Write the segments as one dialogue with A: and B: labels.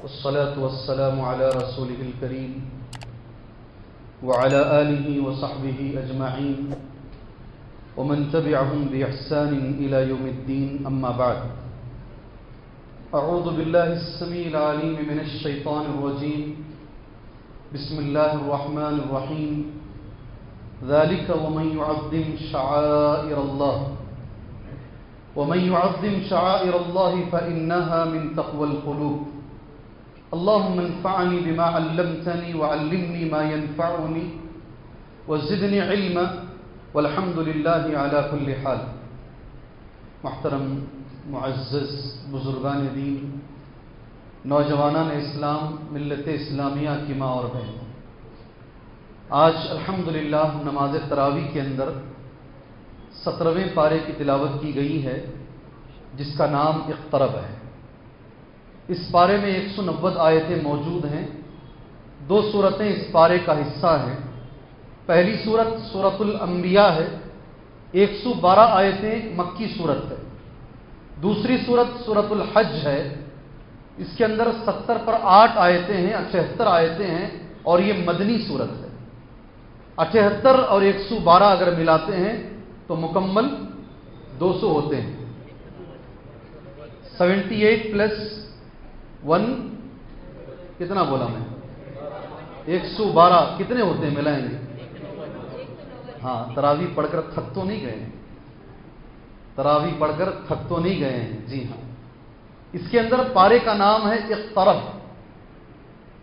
A: والصلاة والسلام على رسوله الكريم وعلى آله وصحبه أجمعين ومن تبعهم بإحسان إلى يوم الدين أما بعد أعوذ بالله السميع العليم من الشيطان الرجيم بسم الله الرحمن الرحيم ذلك ومن يعظم شعائر الله فإنها من تقوى القلوب اللهم انفعني بما علمتني وعلمني ما ينفعني وزدني علما والحمد لله على كل حال. محترم معزز بزرگان دین، نوجوانان اسلام، ملت اسلامیہ کی ماں اور بہن، آج الحمدللہ نماز تراویح کے اندر 17ویں پارے کی تلاوت کی گئی ہے جس کا نام اقترب ہے. اس پارے میں 190 آیتیں موجود ہیں. 2 سورتیں اس پارے کا حصہ ہیں. پہلی سورت سورۃ الانبیاء ہے، 112 آیتیں مکی سورت ہے. دوسری سورت سورۃ الحج ہے، اس کے اندر 70 پر 8 آیتیں ہیں، 78 آیتیں ہیں اور یہ مدنی سورت ہے. 78 اور 112 اگر ملاتے ہیں تو مکمل 200 ہوتے ہیں. 78 پلس 1 کتنا بولا میں؟ 112 کتنے ہوتے ہیں ملائیں گے؟ ہاں، تراویح پڑھ کر تھک تو نہیں گئے ہیں؟ تراویح پڑھ کر تھک تو نہیں گئے ہیں؟ جی ہاں. اس کے اندر پارے کا نام ہے اقترب،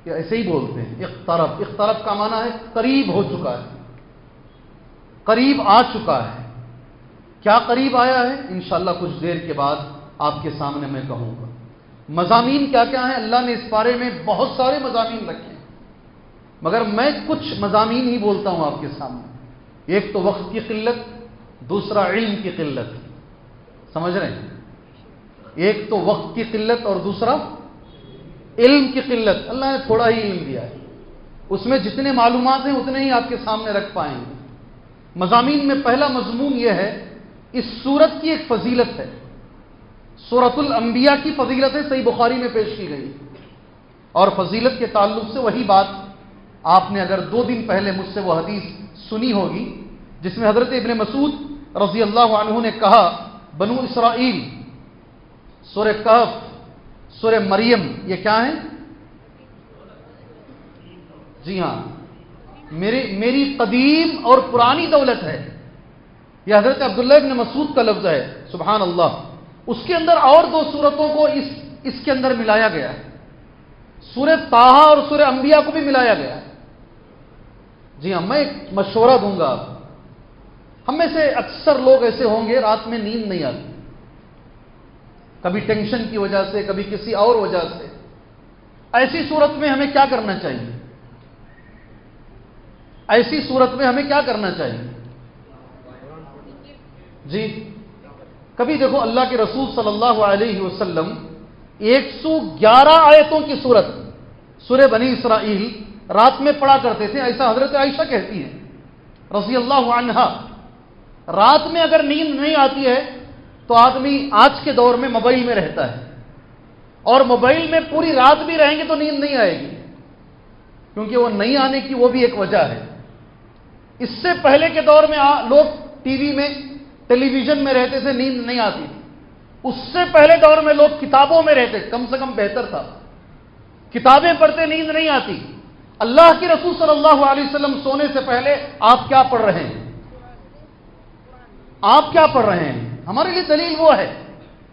A: یا ایسے ہی بولتے ہیں اقترب. اقترب کا معنی ہے قریب ہو چکا ہے، قریب آ چکا ہے. کیا قریب آیا ہے؟ انشاءاللہ کچھ دیر کے بعد آپ کے سامنے میں کہوں گا. مضامین کیا کیا ہیں؟ اللہ نے اس بارے میں بہت سارے مضامین رکھے ہیں، مگر میں کچھ مضامین ہی بولتا ہوں آپ کے سامنے. ایک تو وقت کی قلت، دوسرا علم کی قلت. سمجھ رہے ہیں؟ ایک تو وقت کی قلت اور دوسرا علم کی قلت. اللہ نے تھوڑا ہی علم دیا ہے، اس میں جتنے معلومات ہیں اتنے ہی آپ کے سامنے رکھ پائیں گے. مضامین میں پہلا مضمون یہ ہے، اس سورت کی ایک فضیلت ہے. سورۃ الانبیاء کی فضیلت ہے، صحیح بخاری میں پیش کی گئی. اور فضیلت کے تعلق سے وہی بات آپ نے اگر 2 دن پہلے مجھ سے وہ حدیث سنی ہوگی جس میں حضرت ابن مسعود رضی اللہ عنہ نے کہا، بنو اسرائیل، سورہ کہف، سورہ مریم، یہ کیا ہیں؟ جی ہاں، میری قدیم اور پرانی دولت ہے. یہ حضرت عبداللہ ابن مسعود کا لفظ ہے. سبحان اللہ. اس کے اندر اور 2 سورتوں کو اس کے اندر ملایا گیا ہے. سورہ طٰہٰ اور سورہ انبیاء کو بھی ملایا گیا ہے. جی ہاں، میں ایک مشورہ دوں گا. ہم میں سے اکثر لوگ ایسے ہوں گے رات میں نیند نہیں آتی، کبھی ٹینشن کی وجہ سے، کبھی کسی اور وجہ سے. ایسی صورت میں ہمیں کیا کرنا چاہیے؟ ایسی صورت میں ہمیں کیا کرنا چاہیے؟ جی، کبھی دیکھو اللہ کے رسول صلی اللہ علیہ وسلم 111 آیتوں کی سورت سورہ بنی اسرائیل رات میں پڑھا کرتے تھے. ایسا حضرت عائشہ کہتی ہیں رضی اللہ عنہا. رات میں اگر نیند نہیں آتی ہے تو آدمی آج کے دور میں موبائل میں رہتا ہے، اور موبائل میں پوری رات بھی رہیں گے تو نیند نہیں آئے گی، کیونکہ وہ نہیں آنے کی وہ بھی ایک وجہ ہے. اس سے پہلے کے دور میں لوگ ٹی وی میں، ٹیلی ویژن میں رہتے تھے، نیند نہیں آتی. اس سے پہلے دور میں لوگ کتابوں میں رہتے، کم سے کم بہتر تھا. کتابیں پڑھتے، نیند نہیں آتی. اللہ کی رسول صلی اللہ علیہ وسلم سونے سے پہلے آپ کیا پڑھ رہے ہیں؟ آپ کیا پڑھ رہے ہیں؟ ہمارے لیے دلیل وہ ہے.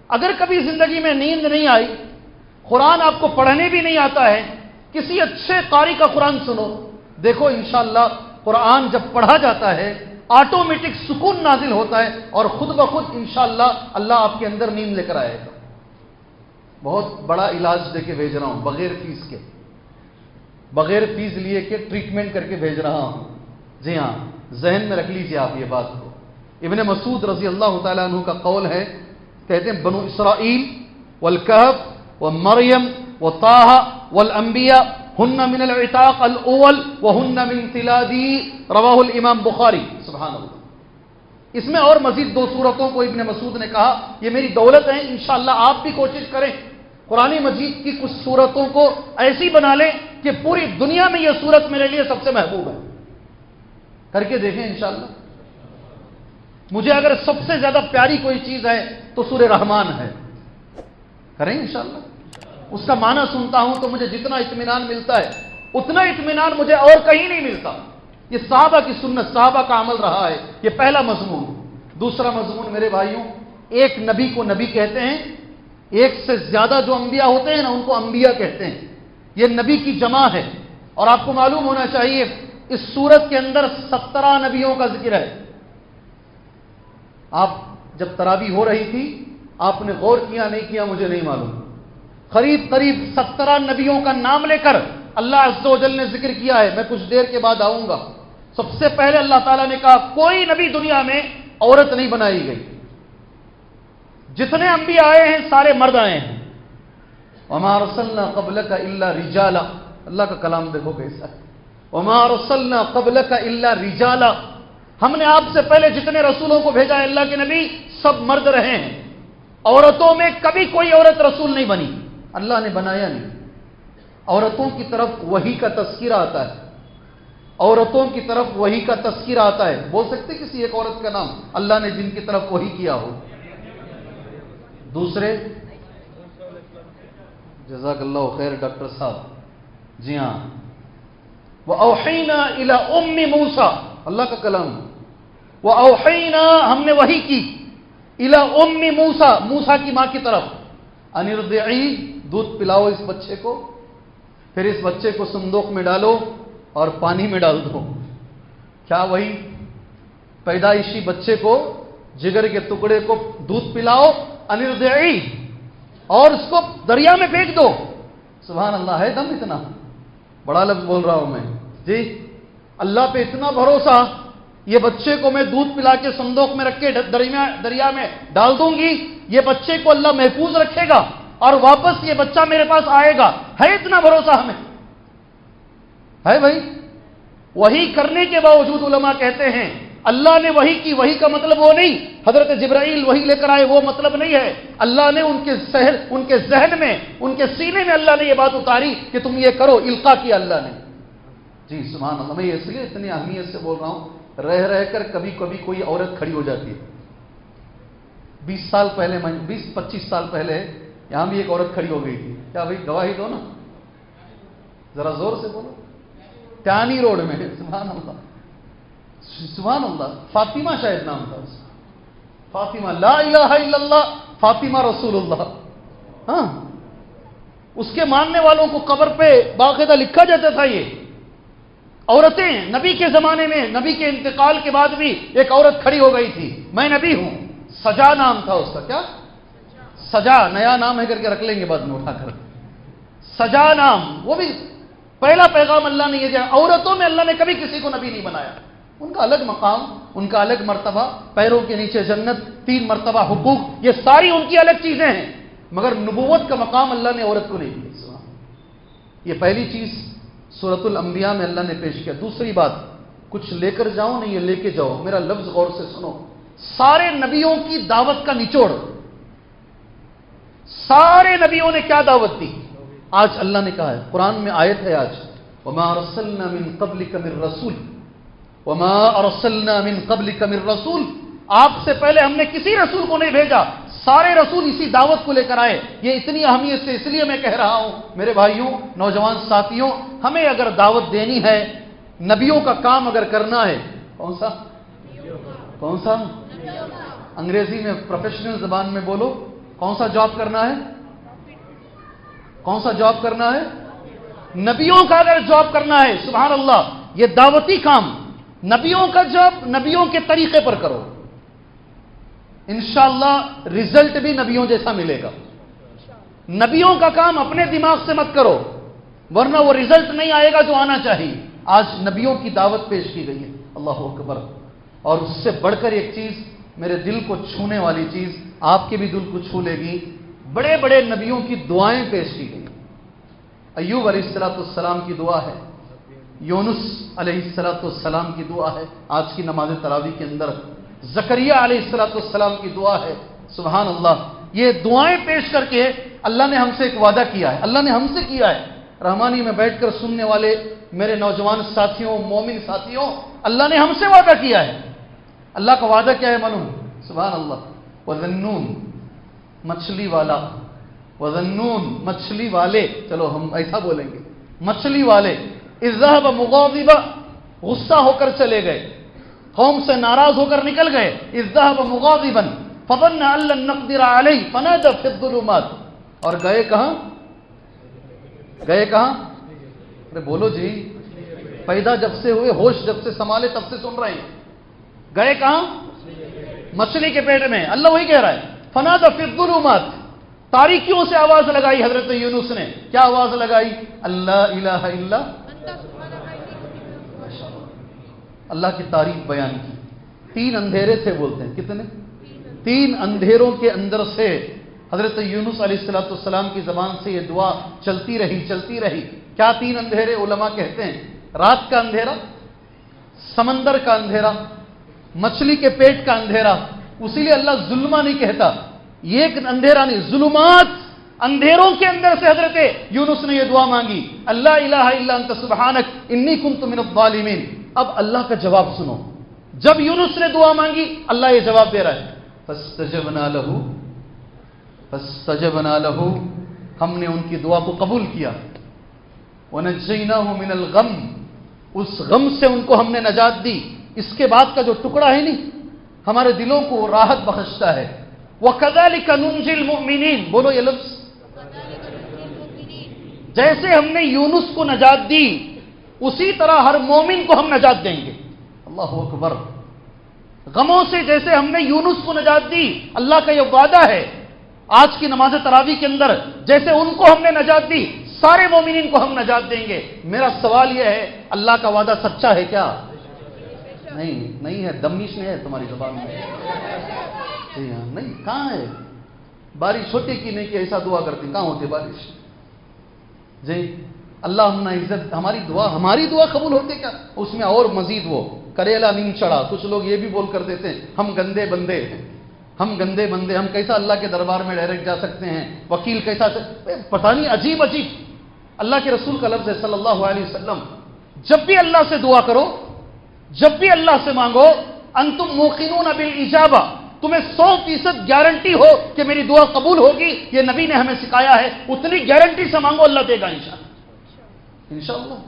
A: اگر کبھی زندگی میں نیند نہیں آئی، قرآن آپ کو پڑھنے بھی نہیں آتا ہے، کسی اچھے قاری کا قرآن سنو. دیکھو انشاءاللہ قرآن جب پڑھا جاتا ہے آٹومیٹک سکون نازل ہوتا ہے، اور خود بخود انشاءاللہ اللہ آپ کے اندر نیند لے کر آئے گا. بہت بڑا علاج دے کے بھیج رہا ہوں، بغیر فیس کے، بغیر فیس لیے کے ٹریٹمنٹ کر کے بھیج رہا ہوں. جی ہاں، ذہن میں رکھ لیجیے آپ یہ بات کو. ابن مسعود رضی اللہ تعالیٰ عنہ کا قول ہے، کہتے ہیں بنو اسرائیل والکہف ومریم وطٰہٰ والانبیاء ہن من العتاق الاول وہن من تلادی، رواہ الامام بخاری. سبحان اللہ. اس میں اور مزید 2 سورتوں کو ابن مسعود نے کہا یہ میری دولت ہے، انشاءاللہ آپ بھی کوشش کریں قرآن مجید کی کچھ صورتوں کو ایسی بنا لیں کہ پوری دنیا میں یہ صورت میرے لیے سب سے محبوب ہے. کر کے دیکھیں انشاءاللہ. مجھے اگر سب سے زیادہ پیاری کوئی چیز ہے تو سورہ رحمان ہے. کریں انشاءاللہ. اس کا معنی سنتا ہوں تو مجھے جتنا اطمینان ملتا ہے اتنا اطمینان مجھے اور کہیں نہیں ملتا. یہ صحابہ کی سنت، صحابہ کا عمل رہا ہے. یہ پہلا مضمون. دوسرا مضمون میرے بھائیوں، ایک نبی کو نبی کہتے ہیں. ایک سے زیادہ جو انبیاء ہوتے ہیں نا ان کو انبیاء کہتے ہیں. یہ نبی کی جمع ہے. اور آپ کو معلوم ہونا چاہیے اس سورت کے اندر 17 نبیوں کا ذکر ہے. آپ جب تراویح ہو رہی تھی آپ نے غور کیا نہیں کیا مجھے نہیں معلوم، قریب قریب 17 نبیوں کا نام لے کر اللہ عز و جل نے ذکر کیا ہے. میں کچھ دیر کے بعد آؤں گا. سب سے پہلے اللہ تعالیٰ نے کہا کوئی نبی دنیا میں عورت نہیں بنائی گئی. جتنے انبیاء آئے ہیں سارے مرد آئے ہیں. وما ارسلنا قبلک الا رجالا. اللہ کا کلام دیکھو کیسا ہے. وما ارسلنا قبلک الا رجالا. ہم نے آپ سے پہلے جتنے رسولوں کو بھیجا ہے اللہ کے نبی سب مرد رہے ہیں. عورتوں میں کبھی کوئی عورت رسول نہیں بنی. اللہ نے بنایا نہیں. عورتوں کی طرف وحی کا تذکرہ آتا ہے. عورتوں کی طرف وحی کا تذکرہ آتا ہے. بول سکتے کسی ایک عورت کا نام اللہ نے جن کی طرف وحی کیا ہو؟ دوسرے؟ جزاک اللہ خیر ڈاکٹر صاحب. جی ہاں. وَأَوْحَيْنَا إِلَىٰ أُمِّ مُوسَىٰ. اللہ کا کلام. وَأَوْحَيْنَا ہم نے وحی کی إِلَىٰ أُمِّ مُوسَىٰ موسیٰ کی ماں کی طرف أَنِ ارْضِعِيهِ دودھ پلاؤ اس بچے کو، پھر اس بچے کو صندوق میں ڈالو اور پانی میں ڈال دو. کیا وہی پیدائشی بچے کو جگر کے ٹکڑے کو دودھ پلاؤ أَنِ ارْضِعِيهِ اور اس کو دریا میں پھینک دو. سبحان اللہ. ہے دم اتنا بڑا لفظ بول رہا ہوں میں جی. اللہ پہ اتنا بھروسہ، یہ بچے کو میں دودھ پلا کے صندوق میں رکھ کے دریا میں ڈال دوں گی، یہ بچے کو اللہ محفوظ رکھے گا اور واپس یہ بچہ میرے پاس آئے گا. ہے اتنا بھروسہ ہمیں؟ ہے بھائی. وہی کرنے کے باوجود علماء کہتے ہیں اللہ نے وہی کی. وہی کا مطلب وہ نہیں حضرت جبرائیل وہی لے کر آئے، وہ مطلب نہیں ہے. اللہ نے ان کے ذہن میں، ان کے سینے میں اللہ نے یہ بات اتاری کہ تم یہ کرو. القا کیا اللہ نے. جی سبحان اللہ. میں اس لیے اتنی اہمیت سے بول رہا ہوں، رہ رہ کر کبھی کبھی کوئی عورت کھڑی ہو جاتی ہے. 20 سال پہلے 20-25 سال پہلے یہاں بھی ایک عورت کھڑی ہو گئی تھی. کیا بھائی گواہی دو نا، ذرا زور سے بولو. ٹانی روڈ میں. سبحان اللہ سبحان اللہ. فاطمہ شاید نام تھا اس. فاطمہ لا الہ الا اللہ فاطمہ رسول اللہ. ہاں اس کے ماننے والوں کو قبر پہ باقاعدہ لکھا جاتا تھا. یہ عورتیں نبی کے زمانے میں، نبی کے انتقال کے بعد بھی ایک عورت کھڑی ہو گئی تھی. میں نبی ہوں. سجا نام تھا اس کا. کیا سجا؟ نیا نام ہے کر کے رکھ لیں گے بعد میں اٹھا کر. سجا نام. وہ بھی پہلا پیغام اللہ نے یہ دیا. عورتوں میں اللہ نے کبھی کسی کو نبی نہیں بنایا. ان کا الگ مقام، ان کا الگ مرتبہ، پیروں کے نیچے جنت، 3 مرتبہ حقوق، یہ ساری ان کی الگ چیزیں ہیں. مگر نبوت کا مقام اللہ نے عورت کو نہیں دیا. یہ پہلی چیز سورۃ الانبیاء میں اللہ نے پیش کیا. دوسری بات، کچھ لے کر جاؤ نہیں، یہ لے کے جاؤ. میرا لفظ غور سے سنو. سارے نبیوں کی دعوت کا نچوڑ، سارے نبیوں نے کیا دعوت دی؟ آج اللہ نے کہا ہے قرآن میں آیت ہے آج وَمَا أَرْسَلْنَا مِن قَبْلِكَ مِن رَسُولٍ وَمَا أَرْسَلْنَا مِن قَبْلِكَ مِن رَسُولٍ. آپ سے پہلے ہم نے کسی رسول کو نہیں بھیجا. سارے رسول اسی دعوت کو لے کر آئے. یہ اتنی اہمیت سے اس لیے میں کہہ رہا ہوں میرے بھائیوں، نوجوان ساتھیوں، ہمیں اگر دعوت دینی ہے، نبیوں کا کام اگر کرنا ہے، کون سا انگریزی میں پروفیشنل زبان میں بولو، کون سا جاب کرنا ہے؟ کون سا جاب کرنا ہے؟ نبیوں کا اگر جاب کرنا ہے، سبحان اللہ، یہ دعوتی کام نبیوں کا جاب نبیوں کے طریقے پر کرو. انشاءاللہ رزلٹ بھی نبیوں جیسا ملے گا. نبیوں کا کام اپنے دماغ سے مت کرو ورنہ وہ رزلٹ نہیں آئے گا جو آنا چاہیے. آج نبیوں کی دعوت پیش کی گئی ہے. اللہ اکبر. اور اس سے بڑھ کر ایک چیز، میرے دل کو چھونے والی چیز، آپ کے بھی دل کو چھو لے گی. بڑے بڑے نبیوں کی دعائیں پیش کی گئی. ایوب علیہ السلام کی دعا ہے، یونس علیہ السلام کی دعا ہے آج کی نماز تراویح کے اندر، زکریا علیہ السلام کی دعا ہے. سبحان اللہ. یہ دعائیں پیش کر کے اللہ نے ہم سے ایک وعدہ کیا ہے، اللہ نے ہم سے کیا ہے۔ رحمانی میں بیٹھ کر سننے والے میرے نوجوان ساتھیوں، مومن ساتھیوں، اللہ نے ہم سے وعدہ کیا ہے۔ اللہ کا وعدہ کیا ہے معلوم؟ سبحان اللہ، وَذَنُّونَ مچھلی والا، وَذَنُّونَ مچھلی والے، چلو ہم ایسا بولیں گے، مچھلی والے، اِذْ ذَهَبَ مُغَاضِبًا غصہ ہو کر چلے گئے، قوم سے ناراض ہو کر نکل گئے، اِذْ ذَهَبَ مُغَاضِبًا فَظَنَّ أَن لَّن نَّقْدِرَ عَلَيْهِ فَنَادَىٰ فِي الظُّلُمَاتِ، اور گئے کہاں؟ گئے کہاں؟ ارے بولو جی، پیدا جب سے ہوئے، ہوش جب سے سنبھالے تب سے سن رہے ہیں، گئے کہاں؟ مچھلی کے پیٹ میں۔ اللہ وہی کہہ رہا ہے فنادى في الظلمات، تاریکیوں سے آواز لگائی حضرت یونس نے، کیا آواز لگائی؟ اللہ الہ الا اللہ کی تعریف بیان کی۔ 3 اندھیرے تھے بولتے ہیں، کتنے؟ 3 اندھیروں کے اندر سے حضرت یونس علیہ السلام کی زبان سے یہ دعا چلتی رہی۔ کیا 3 اندھیرے؟ علماء کہتے ہیں رات کا اندھیرا، سمندر کا اندھیرا، مچھلی کے پیٹ کا اندھیرا۔ اسی لیے اللہ ظلمہ نہیں کہتا، یہ ایک اندھیرا نہیں، ظلمات، اندھیروں کے اندر سے حضرت یونس نے یہ دعا مانگی، اللہ الہ الا انت سبحانک انی کنت من الظالمین۔ اب اللہ کا جواب سنو، جب یونس نے دعا مانگی اللہ یہ جواب دے رہا ہے، فاستجبنا له، ہم نے ان کی دعا کو قبول کیا، ونجیناہ من الغم، اس غم سے ان کو ہم نے نجات دی۔ اس کے بعد کا جو ٹکڑا ہے نہیں، ہمارے دلوں کو راحت بخشتا ہے۔ وَكَذَلِكَ نُنْجِي الْمُؤْمِنِينَ، بولو یہ لفظ، جیسے ہم نے یونس کو نجات دی اسی طرح ہر مومن کو ہم نجات دیں گے۔ اللہ اکبر، غموں سے جیسے ہم نے یونس کو نجات دی، اللہ کا یہ وعدہ ہے آج کی نماز تراویح کے اندر، جیسے ان کو ہم نے نجات دی سارے مومنین کو ہم نجات دیں گے۔ میرا سوال یہ ہے، اللہ کا وعدہ سچا ہے کیا؟ نہیں ہے، دمنیش نہیں ہے تمہاری زبان میں، جی ہاں، نہیں، کہاں ہے؟ بارش ہوتی کی نہیں کہ ایسا دعا کرتے، کہاں ہوتی بارش؟ جی اللہ ہم نے عزت، ہماری دعا قبول ہوتی کیا؟ اس میں اور مزید وہ کریلا نہیں چڑھا، کچھ لوگ یہ بھی بول کر دیتے ہیں ہم گندے بندے ہیں، ہم کیسا اللہ کے دربار میں ڈائریکٹ جا سکتے ہیں؟ وکیل کیسا؟ پتہ نہیں، عجیب اللہ کے رسول کا لفظ ہے صلی اللہ علیہ وسلم، جب بھی اللہ سے دعا کرو، جب بھی اللہ سے مانگو، انتم موقنون بالاجابہ، تمہیں 100% گارنٹی ہو کہ میری دعا قبول ہوگی، یہ نبی نے ہمیں سکھایا ہے، اتنی گارنٹی سے مانگو اللہ دے گا انشاءاللہ۔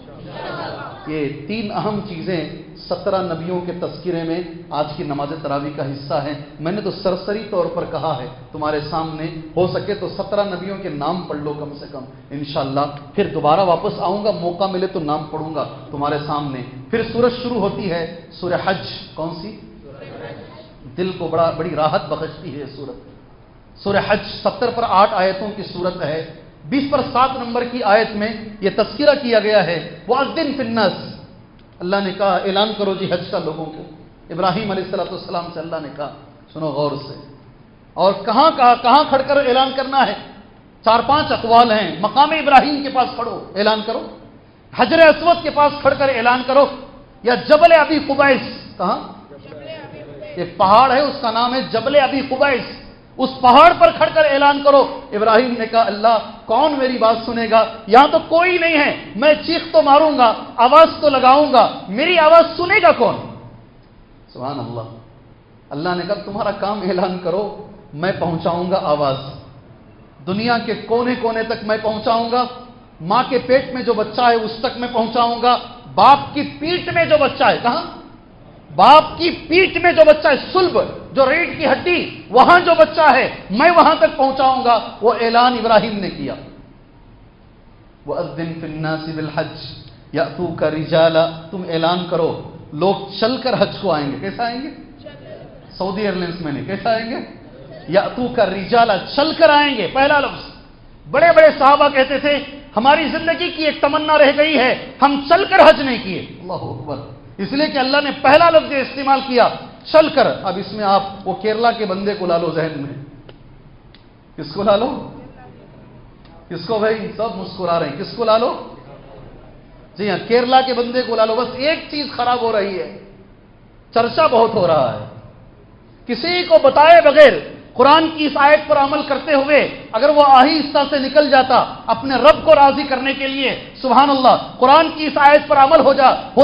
A: یہ 3 اہم چیزیں 17 نبیوں کے تذکرے میں آج کی نماز تراویح کا حصہ ہیں۔ میں نے تو سرسری طور پر کہا ہے تمہارے سامنے، ہو سکے تو 17 نبیوں کے نام پڑھ لو کم سے کم انشاءاللہ، پھر دوبارہ واپس آؤں گا، موقع ملے تو نام پڑھوں گا تمہارے سامنے۔ پھر سورج شروع ہوتی ہے، سورہ حج، کون سی؟ دل کو بڑی راحت بخشتی ہے سورت، سورہ حج 70 پر 8 آیتوں کی سورت ہے۔ 20 پر 7 نمبر کی آیت میں یہ تذکرہ کیا گیا ہے، وَأَذِّن فِي النَّاسِ، اللہ نے کہا اعلان کرو جی حج کا لوگوں کو۔ ابراہیم علیہ السلام سے اللہ نے کہا، سنو غور سے، اور کہاں کھڑ کر اعلان کرنا ہے؟ 4-5 اقوال ہیں، مقام ابراہیم کے پاس کھڑو اعلان کرو، حجر اسود کے پاس کھڑ کر اعلان کرو، یا جبل ابی قبیس، کہاں؟ ایک پہاڑ ہے اس کا نام ہے جبل ابی قبیس، اس پہاڑ پر کھڑ کر اعلان کرو۔ ابراہیم نے کہا اللہ کون میری بات سنے گا؟ یہاں تو کوئی نہیں ہے، میں چیخ تو ماروں گا، آواز تو لگاؤں گا، میری آواز سنے گا کون؟ سبحان اللہ۔ اللہ نے کہا تمہارا کام اعلان کرو، میں پہنچاؤں گا آواز، دنیا کے کونے کونے تک میں پہنچاؤں گا، ماں کے پیٹ میں جو بچہ ہے اس تک میں پہنچاؤں گا، باپ کی پیٹھ میں جو بچہ ہے، کہاں؟ باپ کی پیٹھ میں جو بچہ ہے، صلب جو ریڑھ کی ہڈی، وہاں جو بچہ ہے میں وہاں تک پہنچاؤں گا۔ وہ اعلان ابراہیم نے کیا، وَأَذِّن فِي النَّاسِ بِالْحَجِّ يَأْتُوكَ رِجَالًا، تم اعلان کرو لوگ چل کر حج کو آئیں گے۔ کیسا آئیں گے؟ سعودی ایئرلائنس میں نہیں، کیسا آئیں گے؟ يَأْتُوكَ رِجَالًا، چل کر آئیں گے، پہلا لفظ۔ بڑے بڑے صحابہ کہتے تھے ہماری زندگی کی ایک تمنا رہ گئی ہے، ہم چل کر حج نہیں کیے۔ اللہ اکبر، اس لیے کہ اللہ نے پہلا لفظ استعمال کیا، چل کر۔ اب اس میں آپ وہ کیرلا کے بندے کو لا لو ذہن میں، کس کو لا لو؟ کس کو بھائی؟ سب مسکرا رہے ہیں، کس کو لا لو؟ جی ہاں، کیرلا کے بندے کو لا لو۔ بس ایک چیز خراب ہو رہی ہے، چرچا بہت ہو رہا ہے، کسی کو بتائے بغیر قرآن کی اس آیت پر عمل کرتے ہوئے اگر وہ آہستہ سے نکل جاتا اپنے رب کو راضی کرنے کے لیے، سبحان اللہ، قرآن کی اس آیت پر عمل ہو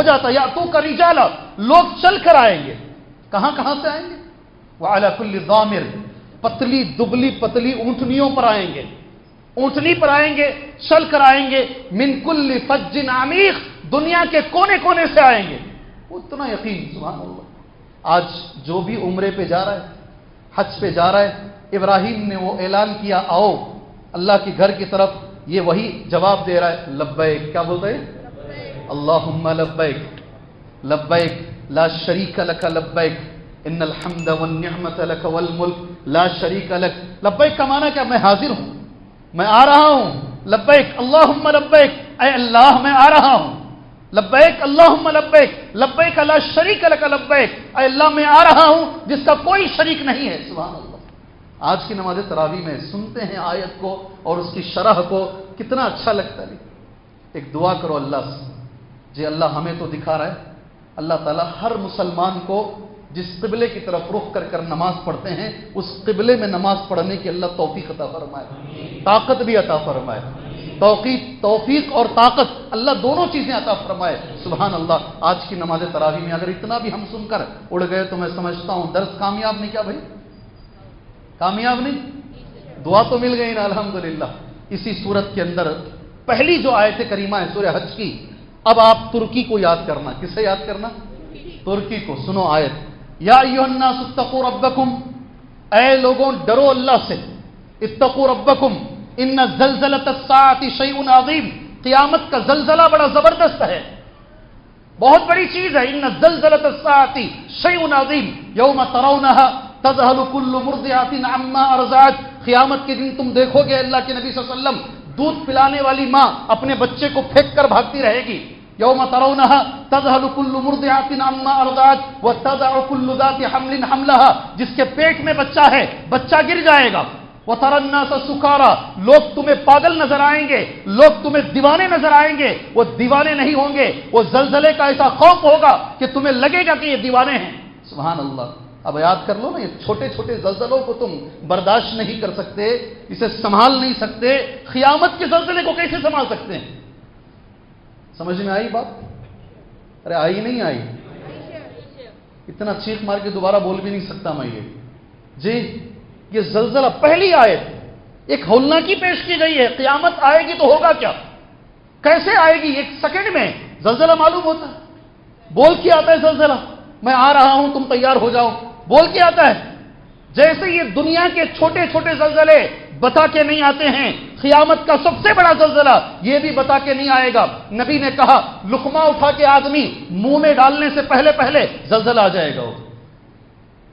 A: جاتا، یا تو کا رجالا، لوگ چل کر آئیں گے، کہاں سے آئیں گے؟ وعلی کل ضامر، پتلی دبلی پتلی اونٹنیوں پر آئیں گے، اونٹنی پر آئیں گے، چل کر آئیں گے، من کل فج عمیق، دنیا کے کونے کونے سے آئیں گے، اتنا یقین، سبحان اللہ۔ آج جو بھی عمرے پہ جا رہا ہے، حج پہ جا رہا ہے، ابراہیم نے وہ اعلان کیا آؤ اللہ کے گھر کی طرف، یہ وہی جواب دے رہا ہے، لبیک، کیا بولتا ہے؟ اللہم لبیک لبیک لا شریک لک لبیک ان الحمد والنعمت لک والملک لا شریک لک۔ لبیک کا معنی کیا؟ میں حاضر ہوں، میں آ رہا ہوں، لبیک اللہم لبیک، اے اللہ میں آ رہا ہوں، لبیک اللہم لبیک لبیک لا شریک لک لبیک، اے اللہ میں آ رہا ہوں جس کا کوئی شریک نہیں ہے، سبحان اللہ۔ آج کی نماز تراویح میں سنتے ہیں آیت کو اور اس کی شرح کو، کتنا اچھا لگتا ہے۔ ایک دعا کرو اللہ سے، جی اللہ ہمیں تو دکھا رہا ہے، اللہ تعالیٰ ہر مسلمان کو جس قبلے کی طرف رخ کر کر نماز پڑھتے ہیں اس قبلے میں نماز پڑھنے کی اللہ توفیق عطا فرمائے، طاقت بھی عطا فرمائے، توفیق اور طاقت اللہ دونوں چیزیں عطا فرمائے، سبحان اللہ۔ آج کی نماز تراویح میں اگر اتنا بھی ہم سن کر اڑ گئے تو میں سمجھتا ہوں درس کامیاب نہیں، کیا بھائی کامیاب نہیں؟ دعا تو مل گئی نا الحمدللہ۔ اسی صورت کے اندر پہلی جو آیت کریمہ ہے سورہ حج کی، اب آپ ترکی کو یاد کرنا، کسے یاد کرنا؟ ترکی کو۔ سنو آیت، یا ایھا الناس اتقوا ربکم، اے لوگوں ڈرو اللہ سے، اتقوا ربکم ان زلزلۃ الساعۃ شیء عظیم، قیامت کا زلزلہ بڑا زبردست ہے، بہت بڑی چیز ہے، ان زلزلۃ الساعۃ شیء عظیم یوم ترونها تذہل کل مرضعۃ عما ارضعت، قیامت کے دن تم دیکھو گے اللہ کے نبی صلی اللہ علیہ وسلم، دودھ پلانے والی ماں اپنے بچے کو پھینک کر بھاگتی رہے گی، یوم ترونها تذہل کل مرضعۃ عما ارضعت وتضع کل ذات حمل حملها، جس کے پیٹ میں بچہ ہے بچہ گر جائے گا، وَتَرَى النَّاسَ سُكَارَى، لوگ تمہیں پاگل نظر آئیں گے، لوگ تمہیں دیوانے نظر آئیں گے، وہ دیوانے نہیں ہوں گے، وہ زلزلے کا ایسا خوف ہوگا کہ تمہیں لگے گا کہ یہ دیوانے ہیں، سبحان اللہ۔ اب یاد کر لو نا، یہ چھوٹے چھوٹے زلزلوں کو تم برداشت نہیں کر سکتے، اسے سنبھال نہیں سکتے، قیامت کے زلزلے کو کیسے سنبھال سکتے ہیں؟ سمجھ میں آئی بات؟ ارے آئی نہیں آئی؟ اتنا چیخ مار کے دوبارہ بول بھی نہیں سکتا میں یہ جی۔ یہ زلزلہ پہلی آیت ایک ہولناکی پیش کی گئی ہے، قیامت آئے گی تو ہوگا کیا، کیسے آئے گی؟ ایک سیکنڈ میں زلزلہ معلوم ہوتا ہے، بول کے آتا ہے زلزلہ، میں آ رہا ہوں تم تیار ہو جاؤ، بول کے آتا ہے۔ جیسے یہ دنیا کے چھوٹے چھوٹے زلزلے بتا کے نہیں آتے ہیں، قیامت کا سب سے بڑا زلزلہ یہ بھی بتا کے نہیں آئے گا۔ نبی نے کہا لقمہ اٹھا کے آدمی منہ میں ڈالنے سے پہلے زلزلہ آ جائے گا،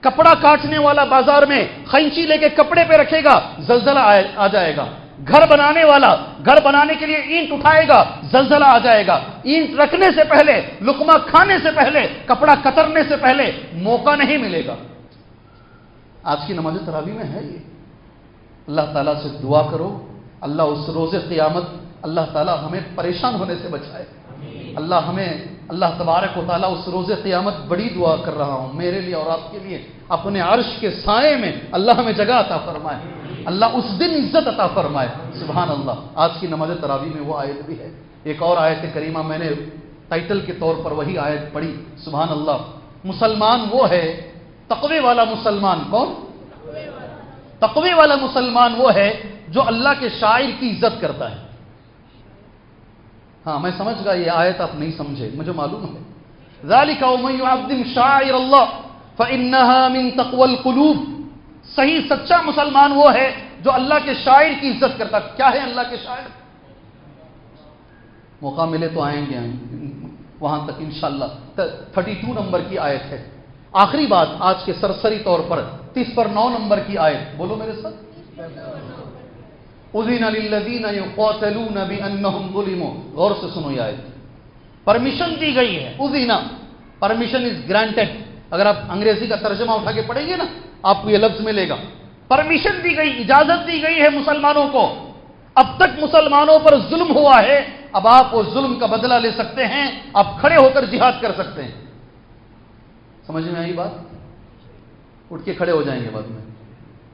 A: کپڑا کاٹنے والا بازار میں خینچی لے کے کپڑے پہ رکھے گا، زلزلہ آ جائے گا، گھر بنانے والا گھر بنانے کے لیے اینٹ اٹھائے گا، زلزلہ آ جائے گا، اینٹ رکھنے سے پہلے، لقمہ کھانے سے پہلے، کپڑا کترنے سے پہلے موقع نہیں ملے گا۔ آج کی نماز تراویح میں ہے یہ۔ اللہ تعالیٰ سے دعا کرو، اللہ اس روز قیامت اللہ تعالیٰ ہمیں پریشان ہونے سے بچائے، اللہ تبارک و تعالیٰ اس روز قیامت بڑی دعا کر رہا ہوں میرے لیے اور آپ کے لیے، اپنے عرش کے سائے میں اللہ ہمیں جگہ عطا فرمائے، اللہ اس دن عزت عطا فرمائے، سبحان اللہ۔ آج کی نماز تراویح میں وہ آیت بھی ہے۔ ایک اور آیت کریمہ میں نے ٹائٹل کے طور پر وہی آیت پڑھی، سبحان اللہ۔ مسلمان وہ ہے، تقوی والا مسلمان کون؟ تقوی والا مسلمان وہ ہے جو اللہ کے شاعر کی عزت کرتا ہے۔ ہاں میں سمجھ گا یہ آیت آپ نہیں سمجھے، مجھے معلوم ہے۔ ذَلِكَ وَمَن يُعَظِّمْ شَعَائِرَ اللَّهِ فَإِنَّهَا مِن تَقْوَى الْقُلُوبِ، صحیح سچا مسلمان وہ ہے جو اللہ کے شاعر کی عزت کرتا۔ کیا ہے اللہ کے شاعر؟ موقع ملے تو آئیں گے وہاں تک انشاءاللہ۔ 32 نمبر کی آیت ہے، آخری بات آج کے سرسری طور پر 30 پر 9 نمبر کی آیت، بولو میرے ساتھ، اذن للذین یقاتلون بانہم ظلموا، غور سے سنو یہ آیت، پرمیشن دی گئی ہے، اذن، پرمیشن از گرانٹڈ، اگر آپ انگریزی کا ترجمہ اٹھا کے پڑھیں گے نا آپ کو یہ لفظ ملے گا، پرمیشن دی گئی، اجازت دی گئی ہے مسلمانوں کو، اب تک مسلمانوں پر ظلم ہوا ہے، اب آپ وہ ظلم کا بدلہ لے سکتے ہیں، آپ کھڑے ہو کر جہاد کر سکتے ہیں۔ سمجھ میں آئی بات؟ اٹھ کے کھڑے ہو جائیں گے بعد میں،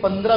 A: 15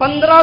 A: 15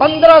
A: 15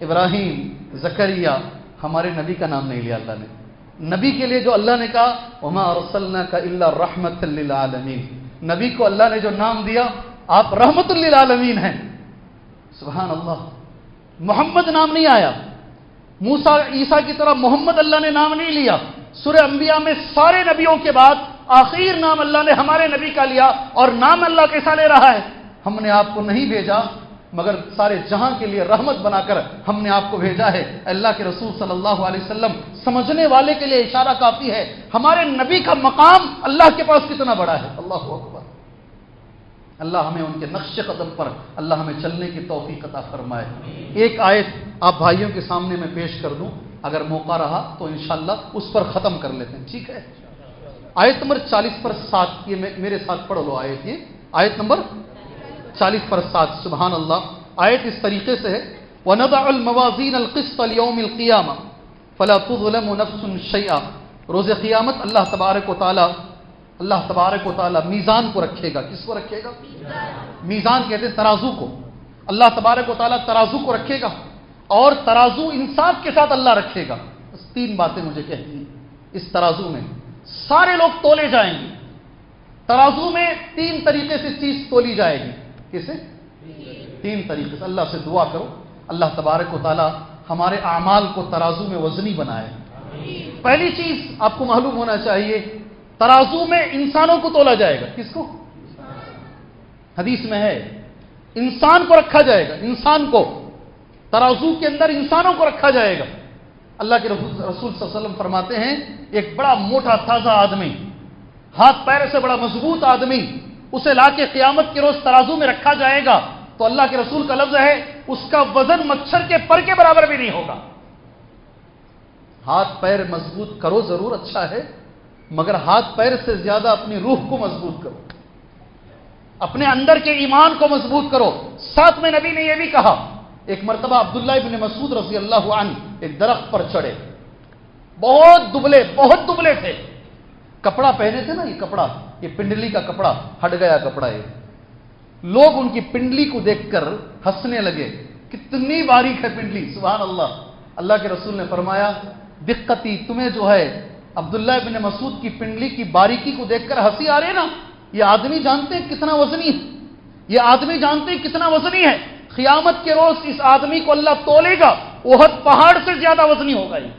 A: ابراہیم، زکریا، ہمارے نبی کا نام نہیں لیا اللہ نے. نبی کے لیے جو اللہ نے کہا وما ارسلناک الا رحمۃ للعالمین، نبی کو اللہ نے جو نام دیا آپ رحمت للعالمین ہیں. سبحان اللہ. محمد نام نہیں آیا، موسیٰ عیسیٰ کی طرح محمد اللہ نے نام نہیں لیا. سورہ انبیاء میں سارے نبیوں کے بعد آخر نام اللہ نے ہمارے نبی کا لیا. اور نام اللہ کیسا لے رہا ہے؟ ہم نے آپ کو نہیں بھیجا مگر سارے جہاں کے لیے رحمت بنا کر ہم نے آپ کو بھیجا ہے. اللہ کے رسول صلی اللہ علیہ وسلم سمجھنے والے کے لیے اشارہ کافی ہے. ہمارے نبی کا مقام اللہ کے پاس کتنا بڑا ہے. اللہ اکبر. اللہ ہمیں ان کے نقش قدم پر اللہ ہمیں چلنے کی توفیق عطا فرمائے. ایک آیت آپ بھائیوں کے سامنے میں پیش کر دوں، اگر موقع رہا تو انشاءاللہ اس پر ختم کر لیتے ہیں. ٹھیک ہے؟ آیت نمبر 40 پر 7. یہ میرے ساتھ پڑھ لو آیت. یہ آیت نمبر 40 پر 7. سبحان اللہ. آیت اس طریقے سے ہے وَنَضَعُ الْمَوَازِينَ الْقِسْطَ لِيَوْمِ الْقِيَامَةِ فَلَا تُظْلَمُ نَفْسٌ شَيْئًا. روز قیامت اللہ تبارک و تعالی میزان کو رکھے گا. کس کو رکھے گا؟ میزان کہتے ہیں ترازو کو. اللہ تبارک و تعالی ترازو کو رکھے گا اور ترازو انصاف کے ساتھ اللہ رکھے گا. بس 3 باتیں مجھے کہتی ہیں. اس ترازو میں سارے لوگ تولے جائیں گے. ترازو میں 3 طریقے سے چیز تولی جائے گی. کیسے؟ 3 طریقے سے. اللہ سے دعا کرو اللہ تبارک و تعالی ہمارے اعمال کو ترازو میں وزنی بنائے. پہلی چیز آپ کو معلوم ہونا چاہیے، ترازو میں انسانوں کو تولا جائے گا. کس کو؟ حدیث میں ہے انسان کو رکھا جائے گا. انسان کو ترازو کے اندر انسانوں کو رکھا جائے گا. اللہ کے رسول صلی اللہ علیہ وسلم فرماتے ہیں ایک بڑا موٹا تازہ آدمی، ہاتھ پیر سے بڑا مضبوط آدمی، اسے لا کے قیامت کے روز ترازو میں رکھا جائے گا تو اللہ کے رسول کا لفظ ہے اس کا وزن مچھر کے پر کے برابر بھی نہیں ہوگا. ہاتھ پیر مضبوط کرو ضرور اچھا ہے، مگر ہاتھ پیر سے زیادہ اپنی روح کو مضبوط کرو، اپنے اندر کے ایمان کو مضبوط کرو. ساتھ میں نبی نے یہ بھی کہا، ایک مرتبہ عبداللہ ابن مسعود رضی اللہ عنہ ایک درخت پر چڑھے، بہت دبلے تھے، کپڑا پہنے تھے نا، یہ کپڑا، یہ پنڈلی کا کپڑا ہٹ گیا کپڑا. یہ لوگ ان کی پنڈلی کو دیکھ کر ہنسنے لگے، کتنی باریک ہے پنڈلی. سبحان اللہ. اللہ کے رسول نے فرمایا دقتی، تمہیں جو ہے عبداللہ ابن مسعود کی پنڈلی کی باریکی کو دیکھ کر ہنسی آ رہی ہے نا، یہ آدمی جانتے ہیں کتنا وزنی ہے. یہ آدمی جانتے ہیں کتنا وزنی ہے. قیامت کے روز اس آدمی کو اللہ تولے گا، احد پہاڑ سے زیادہ وزنی ہوگا. یہ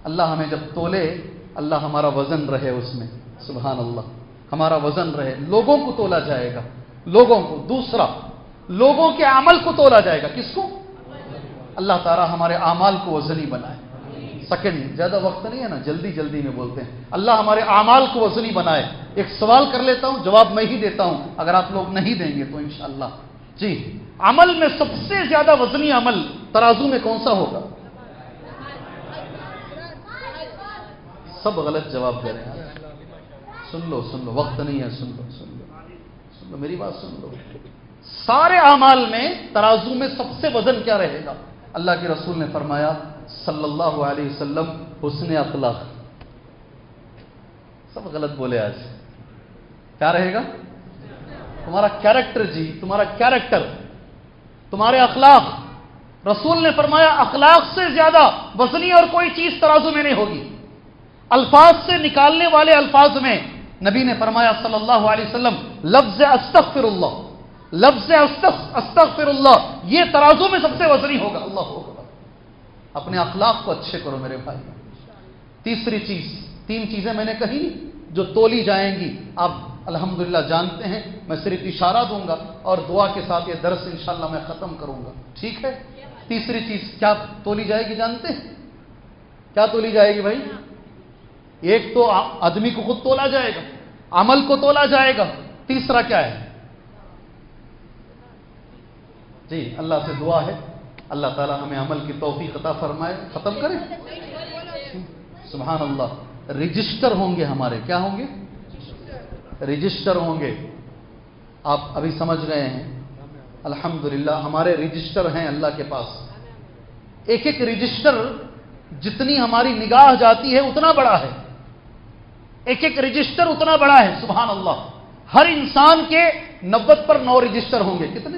A: اللہ ہمیں جب تولے، اللہ ہمارا وزن رہے اس میں. سبحان اللہ. ہمارا وزن رہے. لوگوں کو تولا جائے گا، لوگوں کو. دوسرا، لوگوں کے عمل کو تولا جائے گا. کس کو؟ اللہ تعالیٰ ہمارے اعمال کو وزنی بنائے. سیکنڈ، زیادہ وقت نہیں ہے نا، جلدی میں بولتے ہیں. اللہ ہمارے اعمال کو وزنی بنائے. ایک سوال کر لیتا ہوں، جواب میں ہی دیتا ہوں، اگر آپ لوگ نہیں دیں گے تو انشاءاللہ. جی، عمل میں سب سے زیادہ وزنی عمل ترازو میں کون سا ہوگا؟ سب غلط جواب دے رہے ہیں. سن لو وقت نہیں ہے. سن لو میری بات سن لو. سارے اعمال میں ترازو میں سب سے وزن کیا رہے گا؟ اللہ کے رسول نے فرمایا صلی اللہ علیہ وسلم حسن اخلاق. سب غلط بولے آج. کیا رہے گا؟ تمہارا کیریکٹر. جی، تمہارا کیریکٹر، تمہارے اخلاق. رسول نے فرمایا اخلاق سے زیادہ وزنی اور کوئی چیز ترازو میں نہیں ہوگی. الفاظ سے نکالنے والے الفاظ میں نبی نے فرمایا صلی اللہ علیہ وسلم لفظ استغفر اللہ، یہ ترازو میں سب سے وزنی ہوگا. اللہ اکبر. اپنے اخلاق کو اچھے کرو میرے بھائی. تیسری چیز، 3 چیزیں میں نے کہی جو تولی جائیں گی. آپ الحمدللہ جانتے ہیں، میں صرف اشارہ دوں گا اور دعا کے ساتھ یہ درس انشاءاللہ میں ختم کروں گا. ٹھیک ہے؟ تیسری چیز کیا تولی جائے گی جانتے ہیں؟ کیا تولی جائے گی بھائی؟ ایک تو آدمی کو خود تولا جائے گا، عمل کو تولا جائے گا. تیسرا کیا ہے؟ جی، اللہ سے دعا ہے اللہ تعالی ہمیں عمل کی توفیق عطا فرمائے. ختم کریں. سبحان اللہ. رجسٹر ہوں گے ہمارے. کیا ہوں گے؟ رجسٹر ہوں گے. آپ ابھی سمجھ گئے ہیں. الحمدللہ ہمارے رجسٹر ہیں اللہ کے پاس. ایک رجسٹر جتنی ہماری نگاہ جاتی ہے اتنا بڑا ہے. ایک رجسٹر اتنا بڑا ہے. سبحان اللہ. ہر انسان کے 90 پر 9 رجسٹر ہوں گے. کتنے؟